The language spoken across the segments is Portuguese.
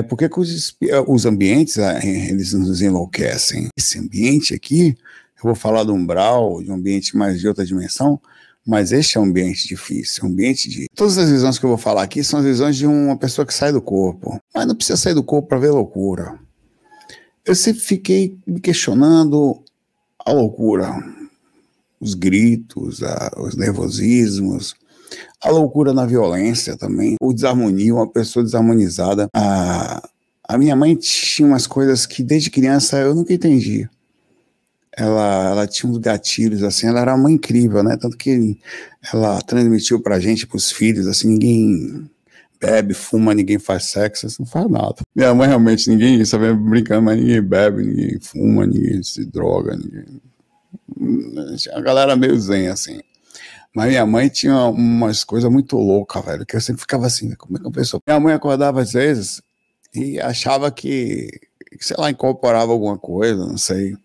Por que que os ambientes, eles nos enlouquecem? Esse ambiente aqui, eu vou falar do umbral, de um ambiente mais de outra dimensão, mas este é um ambiente difícil, um ambiente de... Todas as visões que eu vou falar aqui são as visões de uma pessoa que sai do corpo. Mas não precisa sair do corpo para ver loucura. Eu sempre fiquei me questionando a loucura, os gritos, os nervosismos, a loucura na violência também, o desarmonia, uma pessoa desarmonizada. A minha mãe tinha umas coisas que desde criança eu nunca entendi. Ela tinha uns gatilhos, assim, ela era uma mãe incrível, né? Tanto que ela transmitiu pra gente, pros filhos, assim, ninguém bebe, fuma, ninguém faz sexo, assim, não faz nada. Minha mãe realmente, ninguém, sabe, brincando, mas ninguém bebe, ninguém fuma, ninguém se droga, ninguém... A galera meio zen, assim. Mas minha mãe tinha umas coisas muito loucas, velho, que eu sempre ficava assim, como é que uma pessoa... Minha mãe acordava às vezes e achava que, sei lá, incorporava alguma coisa, não sei.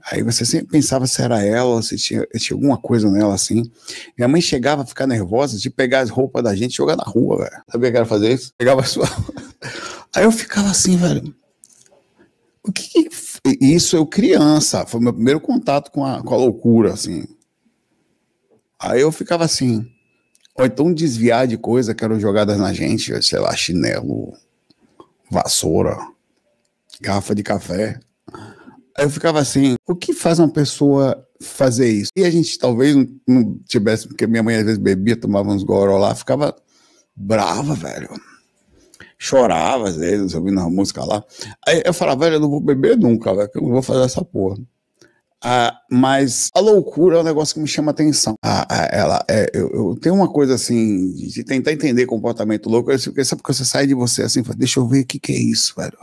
Aí você sempre pensava se era ela ou se tinha alguma coisa nela, assim. Minha mãe chegava a ficar nervosa de pegar as roupas da gente e jogar na rua, velho. Sabia que era fazer isso? Pegava a sua... Aí eu ficava assim, velho. O que... Isso eu criança, foi meu primeiro contato com a loucura, assim. Aí eu ficava assim. Ou então desviar de coisa que eram jogadas na gente, sei lá, chinelo, vassoura, garrafa de café. Aí eu ficava assim, o que faz uma pessoa fazer isso? E a gente talvez não tivesse, porque minha mãe às vezes bebia, tomava uns goró lá, ficava brava, velho. Chorava às vezes, ouvindo a música lá. Aí eu falava, velho, eu não vou beber nunca, velho, que eu não vou fazer essa porra. Mas a loucura é um negócio que me chama atenção. Eu tenho uma coisa assim, de tentar entender comportamento louco, sabe porque você sai de você assim, deixa eu ver o que é isso, velho.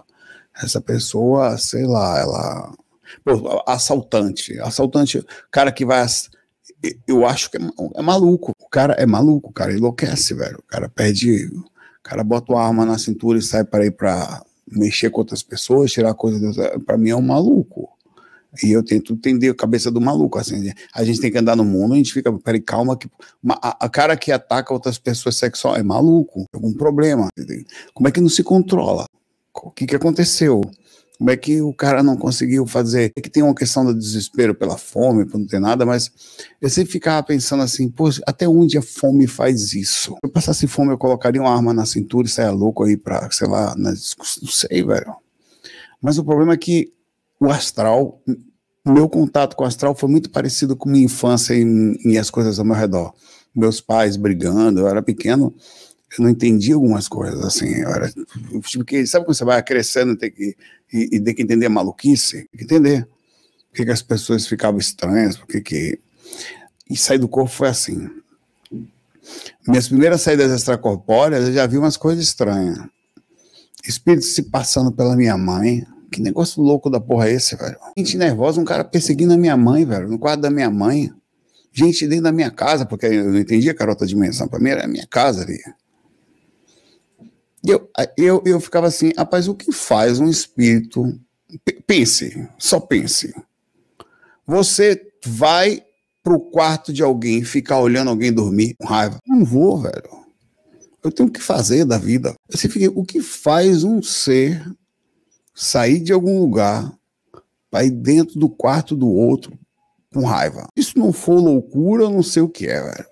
Essa pessoa, sei lá, ela... Pô, assaltante, cara que vai... Eu acho que é maluco. O cara é maluco, o cara enlouquece, velho. O cara perde... O cara bota uma arma na cintura e sai para ir pra mexer com outras pessoas, tirar coisas... Pra mim é um maluco. E eu tento entender a cabeça do maluco, assim. A gente tem que andar no mundo, a gente fica, peraí, calma, que a cara que ataca outras pessoas sexual é maluco, tem algum problema. Como é que não se controla? O que aconteceu? Como é que o cara não conseguiu fazer? É que tem uma questão do desespero pela fome, por não ter nada, mas eu sempre ficava pensando assim, pô, até onde a fome faz isso? Se eu passasse fome, eu colocaria uma arma na cintura e saia louco aí pra, sei lá, não sei, velho. Mas o problema é que o astral, meu contato com o astral foi muito parecido com minha infância e as coisas ao meu redor. Meus pais brigando, eu era pequeno, eu não entendia algumas coisas, assim, tipo que, sabe quando você vai crescendo e tem que entender a maluquice? Tem que entender por que as pessoas ficavam estranhas, e sair do corpo foi assim. Minhas primeiras saídas extracorpóreas, eu já vi umas coisas estranhas. Espíritos se passando pela minha mãe. Que negócio louco da porra é esse, velho? Gente nervosa, um cara perseguindo a minha mãe, velho, no quarto da minha mãe. Gente dentro da minha casa, porque eu não entendia que era outra dimensão, pra mim era a minha casa ali. E eu ficava assim, rapaz, o que faz um espírito... Pense, só pense. Você vai pro quarto de alguém, ficar olhando alguém dormir com raiva? Não vou, velho. Eu tenho que fazer da vida. Eu sempre fiquei, o que faz um ser sair de algum lugar para ir dentro do quarto do outro com raiva? Isso não for loucura, eu não sei o que é, velho.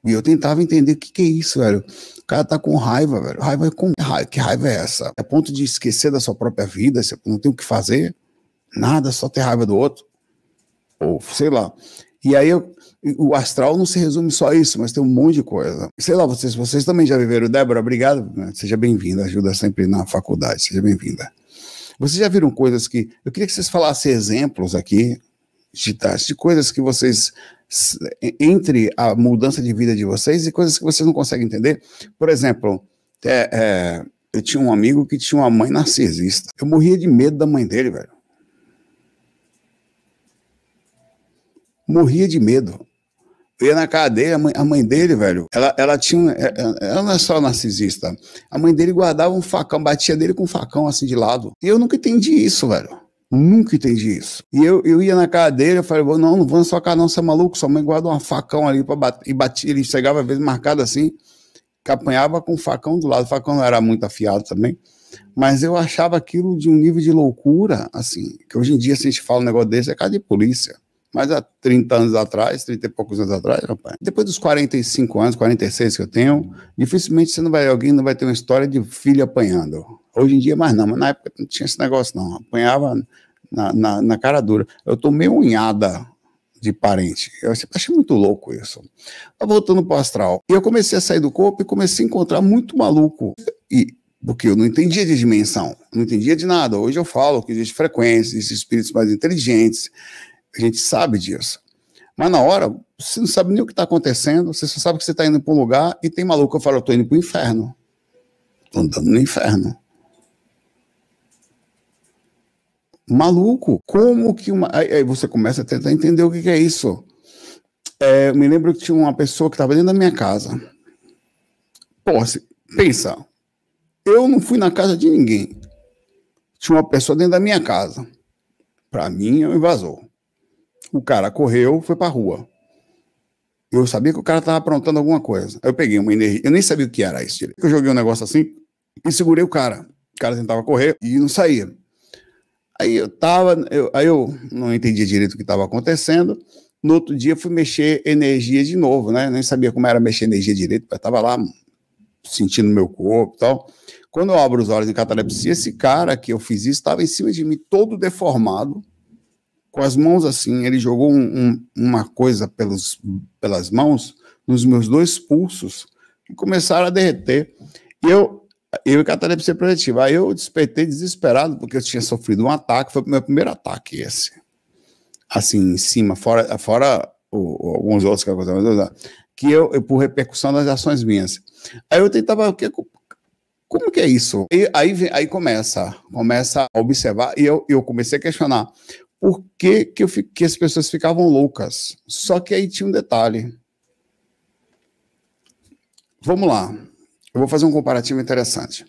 E eu tentava entender o que é isso, velho. O cara tá com raiva, velho. Raiva com que raiva é essa? É a ponto de esquecer da sua própria vida, você não tem o que fazer, nada, só ter raiva do outro. Ou sei lá. E aí o astral não se resume só a isso, mas tem um monte de coisa. Sei lá, vocês também já viveram. Débora, obrigado. Seja bem-vinda, ajuda sempre na faculdade, seja bem-vinda. Vocês já viram coisas que... Eu queria que vocês falassem exemplos aqui de coisas que vocês... Entre a mudança de vida de vocês e coisas que vocês não conseguem entender. Por exemplo, eu tinha um amigo que tinha uma mãe narcisista. Eu morria de medo da mãe dele, velho. Morria de medo. Eu ia na casa dele, a mãe dele, velho, ela não é só narcisista. A mãe dele guardava um facão, batia dele com um facão assim de lado. E eu nunca entendi isso, velho. Nunca entendi isso. E eu ia na casa dele, eu falei, não vou na sua casa não, você é maluco, sua mãe guarda um facão ali pra bater. E batia, ele chegava às vezes marcado assim. que apanhava com o facão do lado. O facão não era muito afiado também, mas eu achava aquilo de um nível de loucura, assim, que hoje em dia, se a gente fala um negócio desse, é caso de polícia. Mas há 30 anos atrás, 30 e poucos anos atrás, rapaz, depois dos 45 anos, 46 que eu tenho, dificilmente alguém não vai ter uma história de filho apanhando. Hoje em dia, mais não, mas na época não tinha esse negócio, não. Apanhava na cara dura. Eu tomei unhada de parente. Eu achei muito louco isso. Mas voltando para o astral. E eu comecei a sair do corpo e comecei a encontrar muito maluco. Porque eu não entendia de dimensão, não entendia de nada. Hoje eu falo que existe frequência, existem espíritos mais inteligentes. A gente sabe disso. Mas na hora, você não sabe nem o que está acontecendo, você só sabe que você está indo para um lugar e tem maluco. Eu falo, eu estou indo para o inferno. Estou andando no inferno. Maluco, como que aí você começa a tentar entender o que é isso. Eu me lembro que tinha uma pessoa que estava dentro da minha casa. Pô, pensa, eu não fui na casa de ninguém. Tinha uma pessoa dentro da minha casa. Para mim, é um invasor. O cara correu, foi para a rua. Eu sabia que o cara estava aprontando alguma coisa. Aí eu peguei uma energia, eu nem sabia o que era isso direito. Eu joguei um negócio assim e segurei o cara. O cara tentava correr e não saía. Aí eu não entendia direito o que estava acontecendo. No outro dia fui mexer energia de novo, né? Nem sabia como era mexer energia direito, mas estava lá sentindo meu corpo e tal. Quando eu abro os olhos em catalepsia, esse cara que eu fiz isso estava em cima de mim, todo deformado, com as mãos assim. Ele jogou uma coisa pelas mãos nos meus 2 pulsos e começaram a derreter. E eu em catalepsia projetiva. Aí eu despertei desesperado, porque eu tinha sofrido um ataque. Foi o meu primeiro ataque esse. Assim, em cima, fora alguns outros que eu por repercussão das ações minhas. Aí eu tentava, como que é isso? Aí começa a observar, e eu comecei a questionar por que as pessoas ficavam loucas. Só que aí tinha um detalhe. Vamos lá, eu vou fazer um comparativo interessante.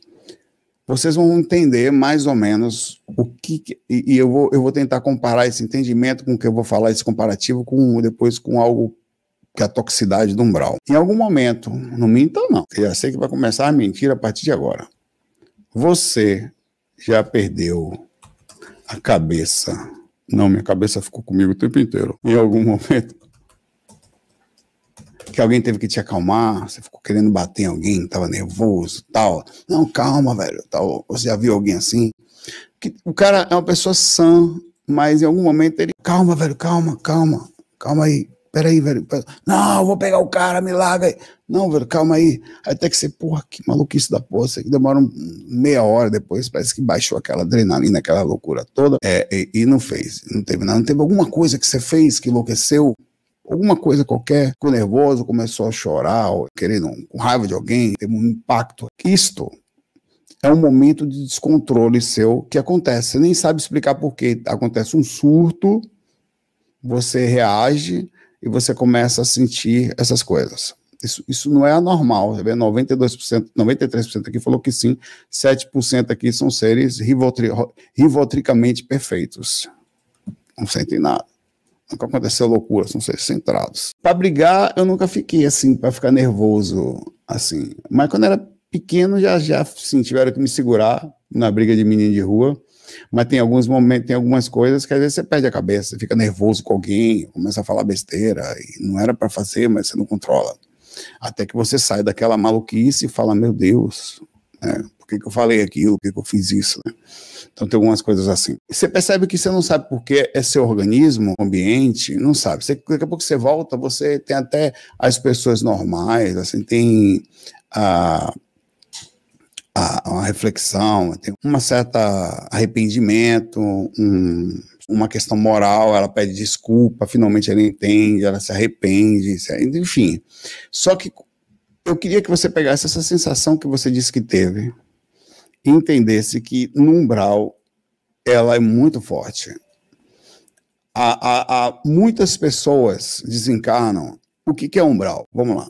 Vocês vão entender mais ou menos o que e eu vou tentar comparar esse entendimento com o que eu vou falar, esse comparativo, depois com algo que é a toxicidade do umbral. Em algum momento, não minta não, eu já sei que vai começar a mentir a partir de agora. Você já perdeu a cabeça? Não, minha cabeça ficou comigo o tempo inteiro. Em algum momento que alguém teve que te acalmar, você ficou querendo bater em alguém, estava nervoso, tal. Não, calma, velho, tal. Você já viu alguém assim? O cara é uma pessoa sã, mas em algum momento ele, calma, velho, calma aí. Peraí, velho. Não, eu vou pegar o cara, me larga aí. Não, velho, calma aí. Até que você, porra, que maluquice da porra. Você demora meia hora depois, parece que baixou aquela adrenalina, aquela loucura toda. E não fez. Não teve nada. Não teve alguma coisa que você fez que enlouqueceu? Alguma coisa qualquer, ficou nervoso, começou a chorar, ou querendo, com raiva de alguém, teve um impacto. Isto é um momento de descontrole seu que acontece. Você nem sabe explicar por quê. Acontece um surto, você reage e você começa a sentir essas coisas. Isso não é anormal. Você vê, 92%, 93% aqui falou que sim, 7% aqui são seres rivotricamente perfeitos. Não sentem nada. Nunca aconteceu loucura, são seres centrados. Para brigar, eu nunca fiquei assim, para ficar nervoso, assim. Mas quando era pequeno, já sim, tiveram que me segurar na briga de menino de rua. Mas tem alguns momentos, tem algumas coisas que às vezes você perde a cabeça, você fica nervoso com alguém, começa a falar besteira, e não era para fazer, mas você não controla. Até que você sai daquela maluquice e fala, meu Deus, né? Por que eu falei aquilo? Por que eu fiz isso? Né? Então tem algumas coisas assim. Você percebe que você não sabe por que é seu organismo, ambiente, não sabe. Daqui a pouco você volta, você tem até as pessoas normais, assim, tem uma reflexão, tem uma certa arrependimento, uma questão moral, ela pede desculpa, finalmente ela entende, ela se arrepende, enfim. Só que eu queria que você pegasse essa sensação que você disse que teve e entendesse que no umbral ela é muito forte. Muitas pessoas desencarnam. O que é umbral? Vamos lá.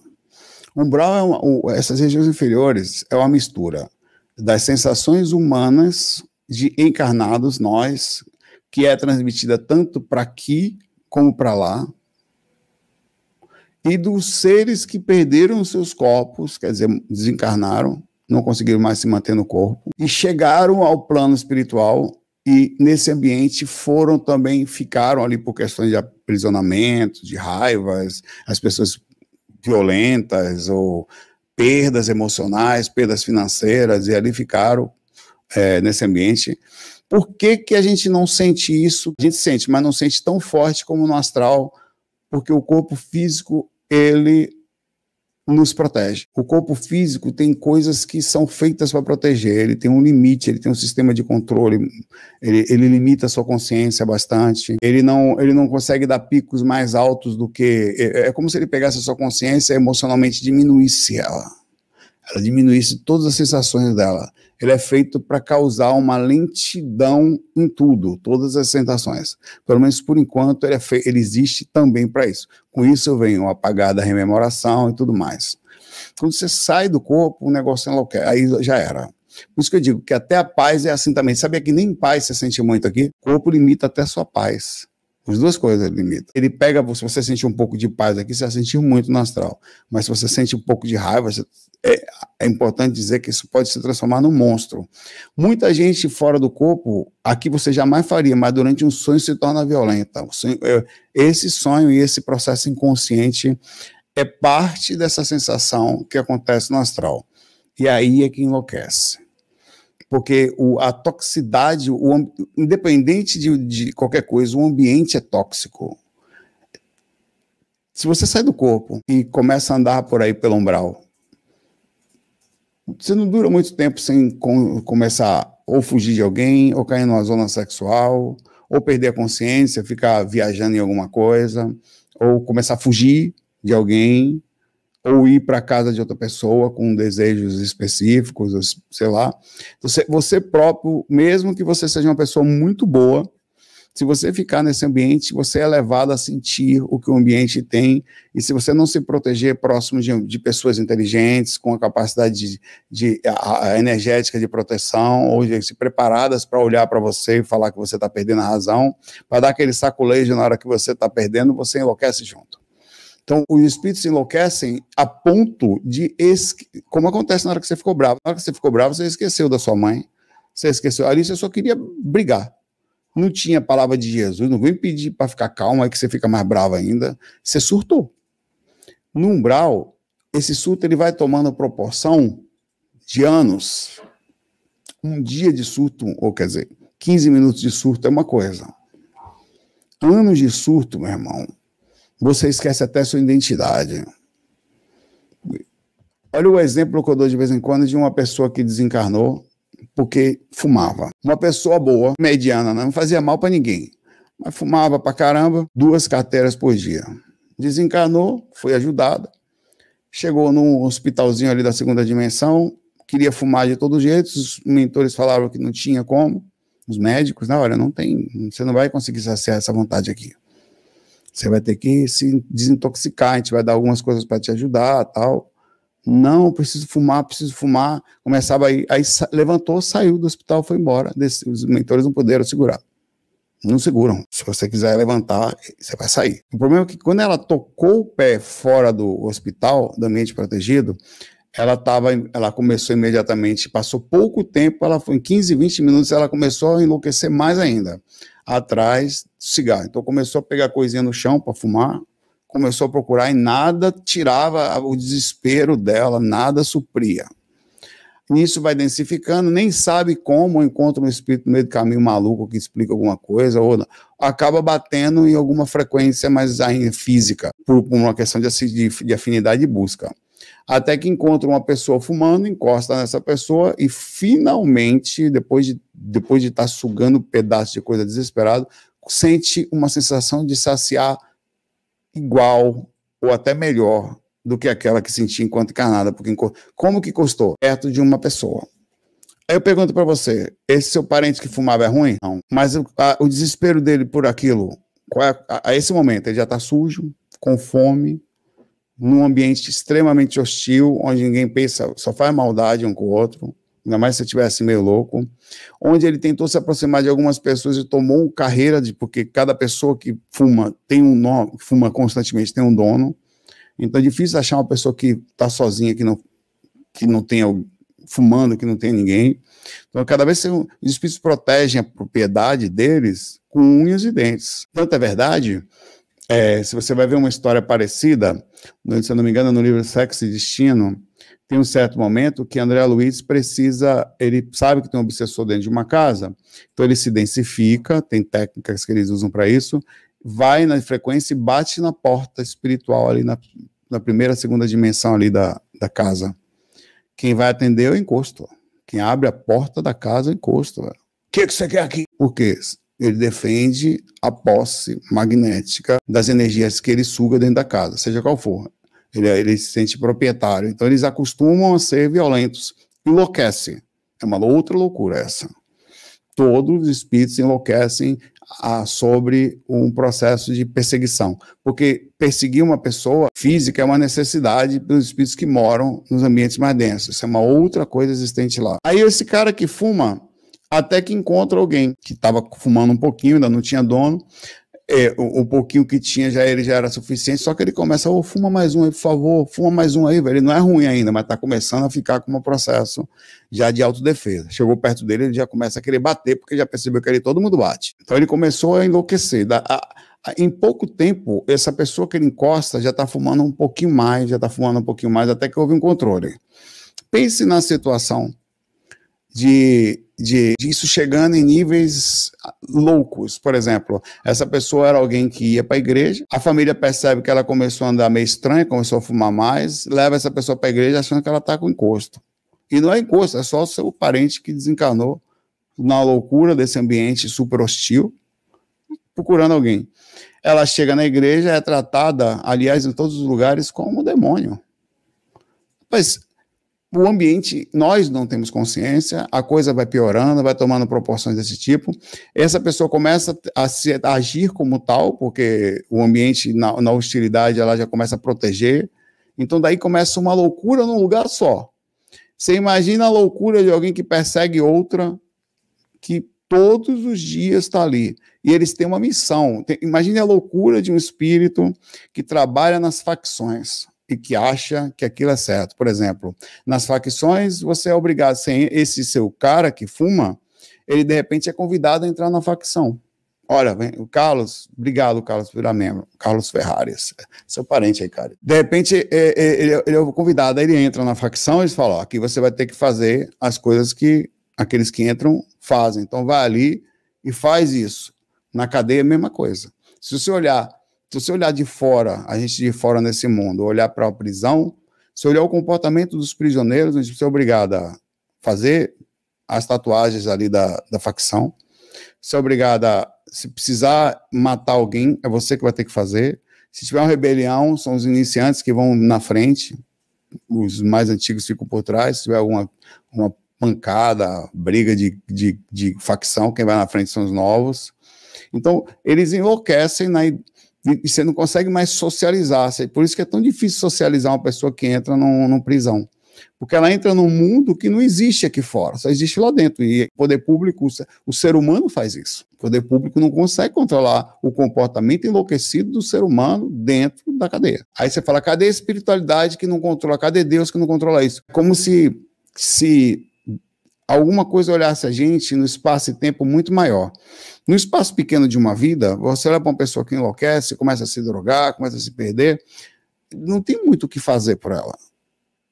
Umbral essas regiões inferiores é uma mistura das sensações humanas de encarnados, nós, que é transmitida tanto para aqui como para lá, e dos seres que perderam seus corpos, quer dizer, desencarnaram, não conseguiram mais se manter no corpo, e chegaram ao plano espiritual, e nesse ambiente ficaram ali por questões de aprisionamento, de raivas, as pessoas violentas, ou perdas emocionais, perdas financeiras, e ali ficaram nesse ambiente. Por que que a gente não sente isso? A gente sente, mas não sente tão forte como no astral, porque o corpo físico, ele nos protege. O corpo físico tem coisas que são feitas para proteger, ele tem um limite, ele tem um sistema de controle, ele limita a sua consciência bastante, ele não consegue dar picos mais altos do que... É como se ele pegasse a sua consciência e emocionalmente diminuísse ela diminuísse todas as sensações dela. Ele é feito para causar uma lentidão em tudo, todas as sensações. Pelo menos por enquanto ele existe também para isso. Com isso vem o apagar da rememoração e tudo mais. Quando você sai do corpo, o negócio enlouquece, aí já era. Por isso que eu digo que até a paz é assim também. Sabia que nem paz você sente muito aqui? O corpo limita até a sua paz. As duas coisas ele limita. Ele pega, se você sente um pouco de paz aqui, você vai sentir muito no astral. Mas se você sente um pouco de raiva, é importante dizer que isso pode se transformar num monstro. Muita gente fora do corpo, aqui você jamais faria, mas durante um sonho se torna violenta. Esse sonho e esse processo inconsciente é parte dessa sensação que acontece no astral. E aí é que enlouquece. Porque a toxicidade, independente de qualquer coisa, o ambiente é tóxico. Se você sai do corpo e começa a andar por aí pelo umbral, você não dura muito tempo sem começar ou fugir de alguém, ou cair numa zona sexual, ou perder a consciência, ficar viajando em alguma coisa, ou começar a fugir de alguém, ou ir para a casa de outra pessoa com desejos específicos, sei lá. Você próprio, mesmo que você seja uma pessoa muito boa, se você ficar nesse ambiente, você é levado a sentir o que o ambiente tem, e se você não se proteger próximo de pessoas inteligentes, com a capacidade energética de proteção, ou se preparadas para olhar para você e falar que você está perdendo a razão, para dar aquele saculejo na hora que você está perdendo, você enlouquece junto. Então, os espíritos enlouquecem a ponto de... Como acontece na hora que você ficou bravo. Na hora que você ficou bravo, você esqueceu da sua mãe. Você esqueceu. Ali você só queria brigar. Não tinha palavra de Jesus. Não vem pedir para ficar calmo, aí que você fica mais bravo ainda. Você surtou. No umbral, esse surto ele vai tomando proporção de anos. Um dia de surto, ou quer dizer, 15 minutos de surto é uma coisa. Anos de surto, meu irmão, você esquece até sua identidade. Olha o exemplo que eu dou de vez em quando de uma pessoa que desencarnou porque fumava. Uma pessoa boa, mediana, não fazia mal para ninguém, mas fumava pra caramba, 2 carteiras por dia. Desencarnou, foi ajudada, chegou num hospitalzinho ali da 2ª dimensão, queria fumar de todo jeito, os mentores falaram que não tinha como, os médicos, na hora, não tem, você não vai conseguir saciar essa vontade aqui. Você vai ter que se desintoxicar, a gente vai dar algumas coisas para te ajudar, tal. Não, preciso fumar. Começava aí levantou, saiu do hospital, foi embora. Os mentores não puderam segurar. Não seguram. Se você quiser levantar, você vai sair. O problema é que quando ela tocou o pé fora do hospital, do ambiente protegido, ela começou imediatamente, passou pouco tempo, ela foi em 15, 20 minutos, ela começou a enlouquecer mais ainda, atrás do cigarro. Então começou a pegar coisinha no chão para fumar, começou a procurar e nada tirava o desespero dela, nada supria. Nisso vai densificando, nem sabe como, encontra um espírito no meio do caminho maluco que explica alguma coisa, ou não, acaba batendo em alguma frequência mais ainda física, por uma questão de afinidade e busca. Até que encontra uma pessoa fumando, encosta nessa pessoa e finalmente, depois de estar sugando um pedaço de coisa desesperado, sente uma sensação de saciar igual ou até melhor do que aquela que sentia enquanto encarnada. Porque como que encostou? Perto de uma pessoa. Aí eu pergunto para você, esse seu parente que fumava é ruim? Não. Mas o desespero dele por aquilo, a esse momento, ele já está sujo, com fome, num ambiente extremamente hostil, onde ninguém pensa, só faz maldade um com o outro, ainda mais se você estivesse meio louco, onde ele tentou se aproximar de algumas pessoas e tomou carreira, porque cada pessoa que fuma tem um nome, fuma constantemente tem um dono, Então é difícil achar uma pessoa que está sozinha, que não tem fumando, que não tem ninguém. Então, cada vez os espíritos protegem a propriedade deles com unhas e dentes. Tanto é verdade, se você vai ver uma história parecida, se eu não me engano, no livro Sexo e Destino, tem um certo momento que André Luiz ele sabe que tem um obsessor dentro de uma casa, então ele se densifica, tem técnicas que eles usam para isso, vai na frequência e bate na porta espiritual ali na primeira, segunda dimensão ali da casa. Quem vai atender é o encosto. Quem abre a porta da casa é o encosto. O que você quer aqui? Por quê? Ele defende a magnética das energias que ele suga dentro da casa, seja qual for. Ele se sente proprietário. Então, eles acostumam a ser violentos. Enlouquece. É uma outra loucura essa. Todos os espíritos enlouquecem sobre um processo de perseguição. Porque perseguir uma pessoa física é uma necessidade dos espíritos que moram nos ambientes mais densos. Isso é uma outra coisa existente lá. Aí esse cara que fuma, até que encontra alguém que estava fumando um pouquinho, ainda não tinha dono, o pouquinho que tinha ele já era suficiente, só que ele começa, fuma mais um aí, por favor, fuma mais um aí, velho. Ele não é ruim ainda, mas está começando a ficar com um processo já de autodefesa. Chegou perto dele, ele já começa a querer bater, porque já percebeu que ali todo mundo bate. Então ele começou a enlouquecer. Em pouco tempo, essa pessoa que ele encosta já está fumando um pouquinho mais, até que houve um controle. Pense na situação de isso chegando em níveis loucos. Por exemplo, essa pessoa era alguém que ia para a igreja, a família percebe que ela começou a andar meio estranha, começou a fumar mais, leva essa pessoa para a igreja achando que ela está com encosto. E não é encosto, é só o seu parente que desencarnou na loucura desse ambiente super hostil, procurando alguém. Ela chega na igreja, é tratada, aliás, em todos os lugares, como demônio. Mas o ambiente, nós não temos consciência, a coisa vai piorando, vai tomando proporções desse tipo. Essa pessoa começa a agir como tal, porque o ambiente, na hostilidade, ela já começa a proteger. Então, daí começa uma loucura num lugar só. Você imagina a loucura de alguém que persegue outra, que todos os dias está ali. E eles têm uma missão. Imagine a loucura de um espírito que trabalha nas facções e que acha que aquilo é certo. Por exemplo, nas facções, você é obrigado, sem esse seu cara que fuma, ele de repente é convidado a entrar na facção. Olha, vem, o Carlos, obrigado, Carlos, por virar membro. Carlos Ferrares, seu parente aí, cara. De repente, ele é o convidado, aí ele entra na facção e eles falam, aqui você vai ter que fazer as coisas que aqueles que entram fazem. Então, vai ali e faz isso. Na cadeia, a mesma coisa. Se você olhar de fora, a gente de fora nesse mundo, olhar para a prisão, se olhar o comportamento dos prisioneiros, a gente é obrigado a fazer as tatuagens ali da facção, se é obrigado a, se precisar matar alguém, é você que vai ter que fazer. Se tiver uma rebelião, são os iniciantes que vão na frente, os mais antigos ficam por trás. Se tiver uma pancada, briga de facção, quem vai na frente são os novos. Então, eles enlouquecem e você não consegue mais socializar. Por isso que é tão difícil socializar uma pessoa que entra numa prisão. Porque ela entra num mundo que não existe aqui fora, só existe lá dentro. E o poder público, o ser humano faz isso. O poder público não consegue controlar o comportamento enlouquecido do ser humano dentro da cadeia. Aí você fala, cadê a espiritualidade que não controla? Cadê Deus que não controla isso? Como se alguma coisa olhasse a gente no espaço e tempo muito maior. No espaço pequeno de uma vida, você olha para uma pessoa que enlouquece, começa a se drogar, começa a se perder, não tem muito o que fazer por ela.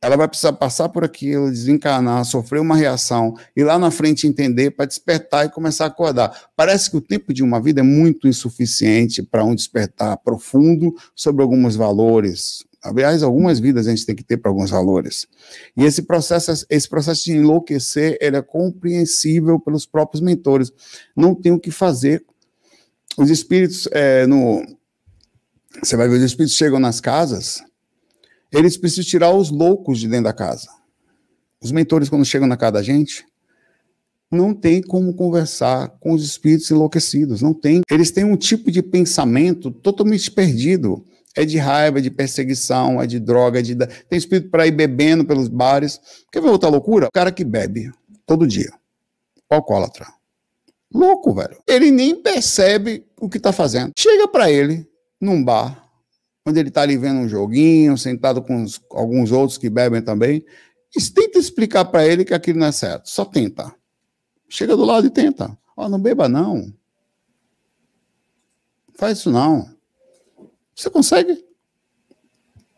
Ela vai precisar passar por aquilo, desencarnar, sofrer uma reação, e lá na frente entender para despertar e começar a acordar. Parece que o tempo de uma vida é muito insuficiente para um despertar profundo sobre alguns valores. Aliás, algumas vidas a gente tem que ter para alguns valores. E esse processo de enlouquecer, ele é compreensível pelos próprios mentores. Não tem o que fazer. Os espíritos, você vai ver, os espíritos chegam nas casas, eles precisam tirar os loucos de dentro da casa. Os mentores, quando chegam na casa da gente, não tem como conversar com os espíritos enlouquecidos. Não tem. Eles têm um tipo de pensamento totalmente perdido. É de raiva, é de perseguição, é de droga, tem espírito para ir bebendo pelos bares. Quer ver outra loucura? O cara que bebe todo dia. Alcoólatra. Louco, velho. Ele nem percebe o que está fazendo. Chega para ele num bar, Quando ele está ali vendo um joguinho, sentado com alguns outros que bebem também, tenta explicar para ele que aquilo não é certo. Só tenta. Chega do lado e tenta. Ó, não beba não. Faz isso não. Você consegue?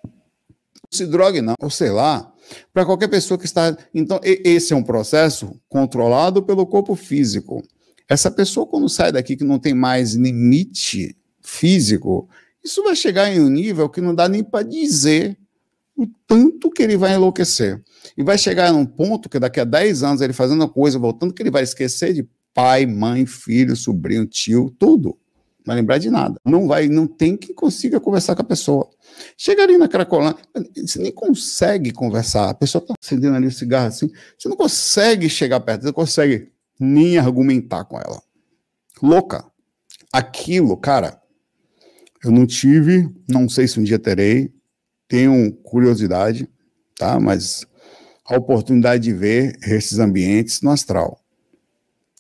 Não se drogue não. Ou sei lá, para qualquer pessoa que está... Então, esse é um processo controlado pelo corpo físico. Essa pessoa, quando sai daqui que não tem mais limite físico, isso vai chegar em um nível que não dá nem para dizer o tanto que ele vai enlouquecer. E vai chegar num ponto que daqui a 10 anos ele fazendo a coisa, voltando, que ele vai esquecer de pai, mãe, filho, sobrinho, tio, tudo. Não vai lembrar de nada. Não tem quem consiga conversar com a pessoa. Chega ali na Cracolândia, você nem consegue conversar. A pessoa está acendendo ali o cigarro assim, você não consegue chegar perto, você não consegue nem argumentar com ela. Louca. Aquilo, cara, eu não tive, não sei se um dia terei, tenho curiosidade, tá? Mas a oportunidade de ver esses ambientes no astral.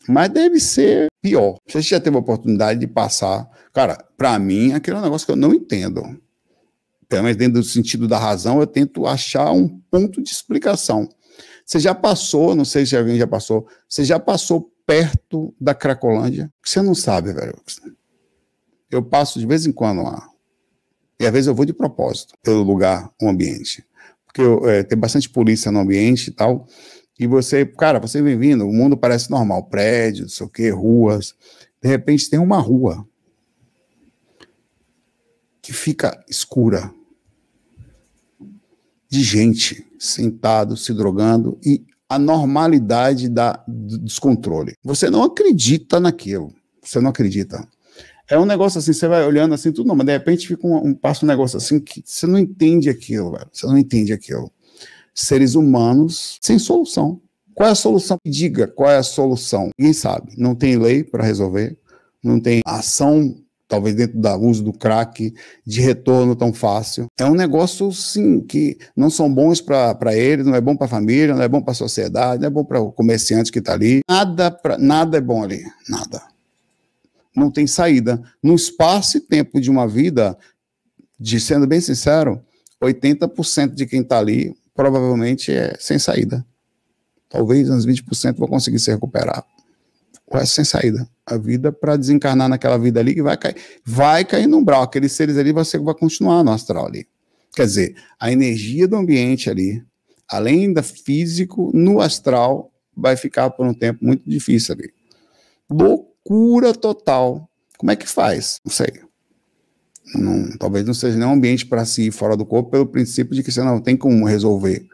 Mas deve ser pior. Você já teve a oportunidade de passar... Cara, para mim, aquele é um negócio que eu não entendo. Pelo menos dentro do sentido da razão, eu tento achar um ponto de explicação. Você já passou, não sei se alguém já passou, você já passou perto da Cracolândia? Você não sabe, velho. Eu passo de vez em quando lá. E às vezes eu vou de propósito pelo lugar, o ambiente. Porque tem bastante polícia no ambiente e tal. E você, cara, você vem vindo, o mundo parece normal. Prédios, não sei o quê, ruas. De repente tem uma rua que fica escura. De gente sentado, se drogando. E a normalidade do descontrole. Você não acredita naquilo. Você não acredita. É um negócio assim, você vai olhando assim, tudo não, mas de repente fica passa um negócio assim que você não entende aquilo, velho. Você não entende aquilo. Seres humanos sem solução. Qual é a solução? Diga qual é a solução. Ninguém sabe. Não tem lei para resolver, não tem ação, talvez dentro do uso do crack, de retorno tão fácil. É um negócio, sim, que não são bons para ele, não é bom para a família, não é bom para a sociedade, não é bom para o comerciante que está ali. Nada é bom ali, nada. Não tem saída. No espaço e tempo de uma vida, sendo bem sincero, 80% de quem está ali provavelmente é sem saída. Talvez uns 20% vão conseguir se recuperar. O resto sem saída. A vida para desencarnar naquela vida ali que vai cair no umbral. Aqueles seres ali você vai continuar no astral ali. Quer dizer, a energia do ambiente ali, além da físico, no astral, vai ficar por um tempo muito difícil ali. Loucura total. Como é que faz? Não sei. Talvez não seja nenhum ambiente para se ir fora do corpo pelo princípio de que você não tem como resolver.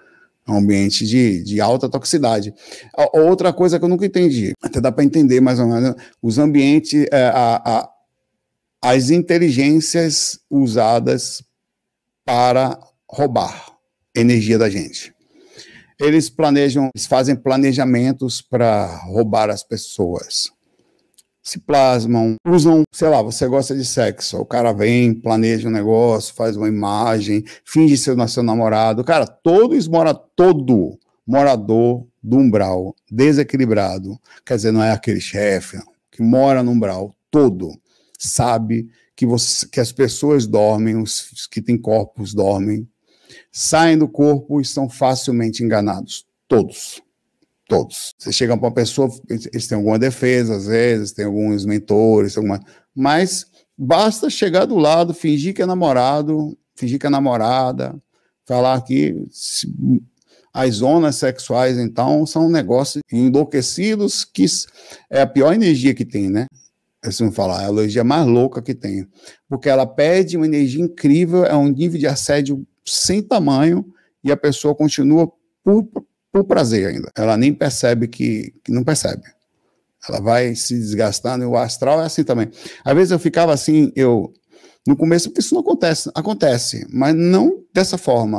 É um ambiente de alta toxicidade. Outra coisa que eu nunca entendi, até dá para entender mais ou menos, os ambientes, as inteligências usadas para roubar energia da gente. Eles fazem planejamentos para roubar as pessoas. Se plasmam, usam, sei lá, você gosta de sexo, o cara vem, planeja um negócio, faz uma imagem, finge ser o seu namorado. Cara, todo morador do umbral desequilibrado, quer dizer, não é aquele chefe que mora no umbral, todo sabe que as pessoas dormem, os que têm corpos dormem, saem do corpo e são facilmente enganados. Todos. Você chega para uma pessoa, eles têm alguma defesa, às vezes, tem alguns mentores, mas basta chegar do lado, fingir que é namorado, fingir que é namorada, falar que as zonas sexuais, então, são negócios enlouquecidos, que é a pior energia que tem, né? Assim, falar, é a energia mais louca que tem, porque ela pede uma energia incrível, é um nível de assédio sem tamanho, e a pessoa continua por prazer ainda. Ela nem percebe que não percebe. Ela vai se desgastando, e o astral é assim também. Às vezes eu ficava assim, no começo, isso não acontece, mas não dessa forma.